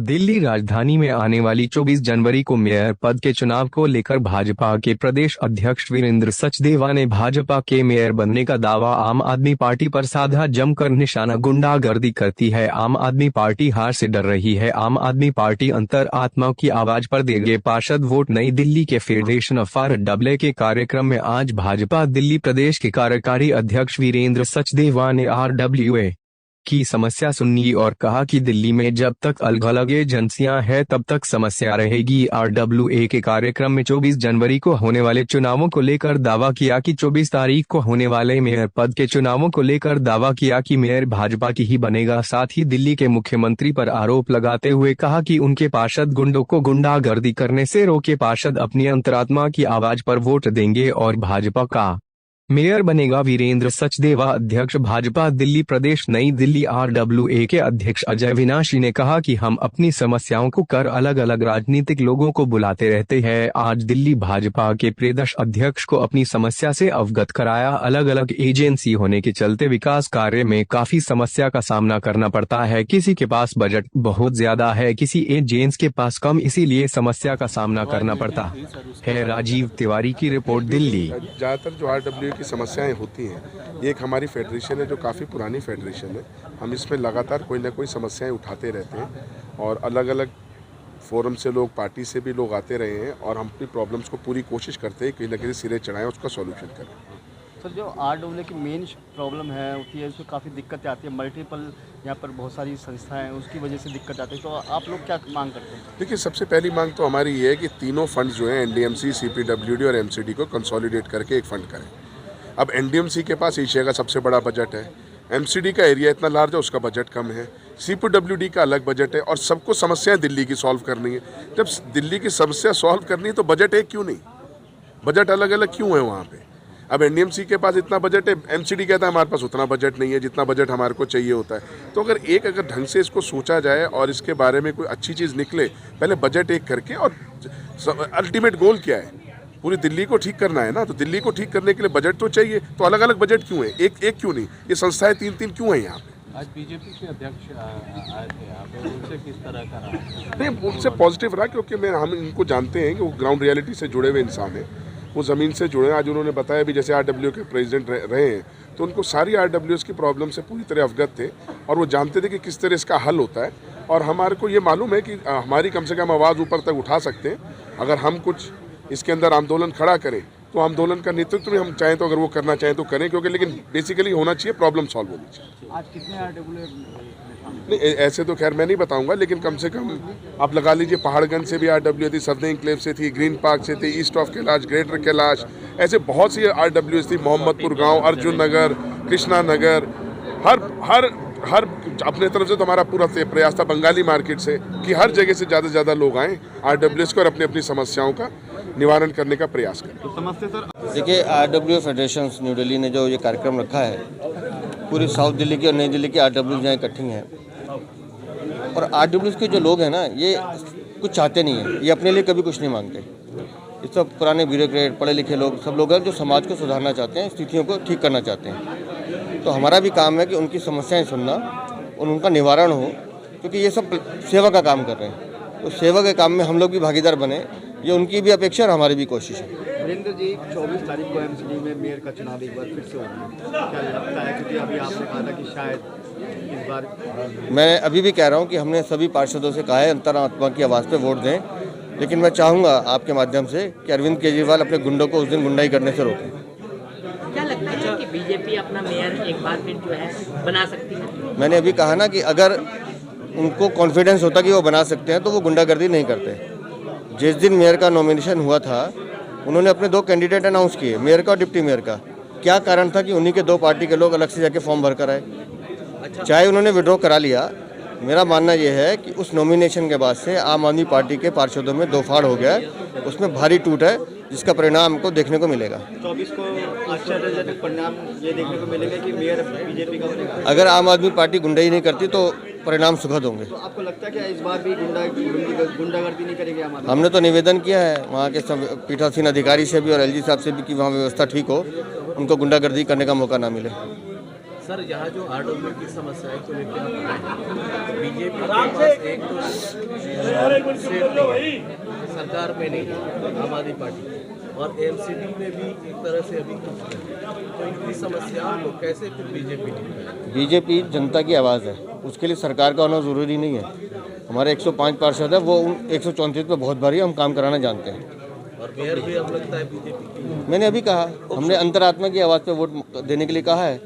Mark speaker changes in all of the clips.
Speaker 1: दिल्ली राजधानी में आने वाली 24 जनवरी को मेयर पद के चुनाव को लेकर भाजपा के प्रदेश अध्यक्ष वीरेंद्र सचदेवा ने भाजपा के मेयर बनने का दावा आम आदमी पार्टी पर साधा। जमकर निशाना गुंडागर्दी करती है। आम आदमी पार्टी हार से डर रही है। आम आदमी पार्टी अंतर आत्मा की आवाज पर देंगे पार्षद वोट। नई दिल्ली के फेडरेशन ऑफ RWA के कार्यक्रम में आज भाजपा दिल्ली प्रदेश के कार्यकारी अध्यक्ष वीरेंद्र सचदेवा ने RWA की समस्या सुनी और कहा कि दिल्ली में जब तक अलग-अलग एजेंसियां हैं तब तक समस्या रहेगी। RWA के कार्यक्रम में 24 जनवरी को होने वाले चुनावों को लेकर दावा किया कि 24 तारीख को होने वाले मेयर पद के चुनावों को लेकर दावा किया कि मेयर भाजपा की ही बनेगा। साथ ही दिल्ली के मुख्यमंत्री पर आरोप लगाते हुए कहा कि उनके पार्षद गुंडों को गुंडागर्दी करने से रोके। पार्षद अपनी अंतरात्मा की आवाज पर वोट देंगे और भाजपा का मेयर बनेगा। वीरेंद्र सचदेवा अध्यक्ष भाजपा दिल्ली प्रदेश। नई दिल्ली RWA के अध्यक्ष अजय विनाशी ने कहा कि हम अपनी समस्याओं को कर अलग अलग राजनीतिक लोगों को बुलाते रहते हैं। आज दिल्ली भाजपा के प्रदेश अध्यक्ष को अपनी समस्या से अवगत कराया। अलग अलग एजेंसी होने के चलते विकास कार्य में काफी समस्या का सामना करना पड़ता है। किसी के पास बजट बहुत ज्यादा है, किसी एजेंसी के पास कम, इसीलिए समस्या का सामना करना पड़ता है। राजीव तिवारी की रिपोर्ट, दिल्ली।
Speaker 2: ज्यादातर जो RWA की समस्याएं होती हैं, ये एक हमारी फेडरेशन है जो काफ़ी पुरानी फेडरेशन है। हम इसमें लगातार कोई ना कोई समस्याएं उठाते रहते हैं और अलग अलग फोरम से लोग, पार्टी से भी लोग आते रहे हैं और हम अपनी प्रॉब्लम्स को पूरी कोशिश करते हैं कहीं ना कहीं सिरे चढ़ाएं, उसका सॉल्यूशन करें।
Speaker 3: सर, जो RWA की मेन प्रॉब्लम है होती है, उसमें काफ़ी दिक्कतें आती है। मल्टीपल यहाँ पर बहुत सारी संस्थाएं हैं, उसकी वजह से दिक्कत आती है। तो आप लोग क्या मांग करते हैं?
Speaker 2: देखिए, सबसे पहली मांग तो हमारी ये है कि तीनों फंड जो हैं NDMC, CPWD और MCD को कंसोलिडेट करके एक फंड करें। अब NDMC के पास एशिया का सबसे बड़ा बजट है, MCD का एरिया इतना लार्ज है, उसका बजट कम है, CPWD का अलग बजट है और सबको समस्याएं दिल्ली की सॉल्व करनी है। जब दिल्ली की समस्या सॉल्व करनी है तो बजट एक क्यों नहीं, बजट अलग अलग क्यों है वहाँ पे? अब NDMC के पास इतना बजट है, MCD कहता है हमारे पास उतना बजट नहीं है जितना बजट हमारे को चाहिए होता है। तो अगर ढंग से इसको सोचा जाए और इसके बारे में कोई अच्छी चीज़ निकले, पहले बजट एक करके, और अल्टीमेट गोल क्या है, पूरी दिल्ली को ठीक करना है ना, तो दिल्ली को ठीक करने के लिए बजट तो चाहिए। तो अलग अलग बजट क्यों है, एक क्यों नहीं? ये संस्थाएं तीन क्यों है यहाँ पे?
Speaker 4: आज बीजेपी के अध्यक्ष आए थे यहाँ पे, उनसे किस तरह का रहा?
Speaker 2: नहीं, उनसे पॉजिटिव रहा, क्योंकि हम इनको जानते हैं कि वो ग्राउंड रियलिटी से जुड़े हुए इंसान हैं, वो ज़मीन से जुड़े हैं। आज उन्होंने बताया भी, जैसे RWA के प्रेसिडेंट रहे हैं, तो उनको सारी RWA की प्रॉब्लम से पूरी तरह अवगत थे और वो जानते थे कि किस तरह इसका हल होता है। और हमारे को ये मालूम है कि हमारी कम से कम आवाज़ ऊपर तक उठा सकते हैं। अगर हम कुछ इसके अंदर आंदोलन खड़ा करें तो आंदोलन का नेतृत्व भी हम चाहें तो, अगर वो करना चाहें तो करें, क्योंकि लेकिन बेसिकली होना चाहिए, प्रॉब्लम सॉल्व होनी चाहिए।
Speaker 3: आज कितने RWA?
Speaker 2: नहीं, ऐसे तो खैर मैं नहीं बताऊंगा, लेकिन कम से कम आप लगा लीजिए, पहाड़गंज से भी RWA थी, सफदर इंक्लेव से थी, ग्रीन पार्क से थी, east of Kailash, greater Kailash, ऐसे बहुत सी RWA थी, मोहम्मदपुर गांव, अर्जुन नगर, कृष्णा नगर, हर अपने तरफ से तो हमारा पूरा प्रयास था बंगाली मार्केट से कि हर जगह से ज़्यादा लोग आएँ RWA को और अपनी अपनी समस्याओं का निवारण करने का प्रयास करें।
Speaker 3: तो समझते सर,
Speaker 5: देखिए, RWA फेडरेशन न्यू दिल्ली ने जो ये कार्यक्रम रखा है, पूरी साउथ दिल्ली की और नई दिल्ली की RWA यहाँ इकट्ठी हैं और RWA के जो लोग हैं ना, ये कुछ चाहते नहीं हैं, ये अपने लिए कभी कुछ नहीं मांगते। ये सब पुराने ब्यूरोक्रेट, पढ़े लिखे लोग, सब लोग हैं जो समाज को सुधारना चाहते हैं, स्थितियों को ठीक करना चाहते हैं। तो हमारा भी काम है कि उनकी समस्याएं सुनना और उनका निवारण हो, क्योंकि ये सब सेवा का काम कर रहे हैं। तो सेवा के काम में हम लोग भी भागीदार बने, ये उनकी भी अपेक्षा और हमारी भी कोशिश है।
Speaker 3: वीरेंद्र जी, 24 तारीख को MCD में मेयर का चुनाव एक बार फिर से होगा, क्या लगता है? क्योंकि अभी आपने कहा था कि शायद इस बार,
Speaker 5: मैं अभी भी कह रहा हूँ कि हमने सभी पार्षदों से कहा है अंतरात्मा की आवाज़ पे वोट दें, लेकिन मैं चाहूँगा आपके माध्यम से कि अरविंद केजरीवाल अपने गुंडों को उस दिन गुंडाई करने से रोकें।
Speaker 6: क्या लगता है कि बीजेपी अपना मेयर एक बार फिर जो है बना सकती है?
Speaker 5: मैंने अभी कहा ना कि अगर उनको कॉन्फिडेंस होता कि वो बना सकते हैं तो वो गुंडागर्दी नहीं करते। जिस दिन मेयर का नॉमिनेशन हुआ था, उन्होंने अपने 2 कैंडिडेट अनाउंस किए, मेयर का और डिप्टी मेयर का। क्या कारण था कि उन्हीं के 2 पार्टी के लोग अलग से जाके फॉर्म भर कर आए? चाहे उन्होंने विड्रॉ करा लिया, मेरा मानना यह है कि उस नॉमिनेशन के बाद से आम आदमी पार्टी के पार्षदों में 2 फाड़ हो गया, उसमें भारी टूट है, जिसका परिणाम हमको देखने को मिलेगा।
Speaker 3: 24 को आश्चर्यजनक परिणाम ये देखने को मिलेगा कि मेयर बीजेपी का बनेगा।
Speaker 5: अगर आम आदमी पार्टी गुंडाई नहीं करती तो परिणाम सुखद होंगे।
Speaker 3: तो आपको लगता है कि इस बार भी गुंडागर्दी नहीं करेंगे आम आदमी?
Speaker 5: हमने तो निवेदन किया है वहाँ के पीठासीन अधिकारी से भी और LG साहब से भी कि वहाँ व्यवस्था ठीक हो, उनको गुंडागर्दी करने का मौका ना मिले।
Speaker 4: सर यहाँ जो आरडब्ल्यू की समस्या को लेकर बीजेपी के पास एक तो सीट नहीं है, सरकार में नहीं है आम आदमी पार्टी, और एमसीडी में भी एक तरह से अभी कुछ नहीं है, तो इनकी समस्याओं को कैसे फिर बीजेपी निपटाए?
Speaker 5: बीजेपी जनता की आवाज़ है, उसके लिए सरकार का होना ज़रूरी नहीं है। हमारे 105 पार्षद है, वो 134 पे बहुत भारी हम काम कराना जानते हैं।
Speaker 4: और मेयर भी अब लगता है बीजेपी की।
Speaker 5: मैंने अभी कहा, हमने अंतरात्मा की आवाज़ पे वोट देने के लिए कहा है,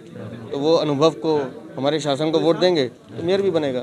Speaker 5: तो वो अनुभव को, हमारे शासन को वोट देंगे तो मेयर भी बनेगा।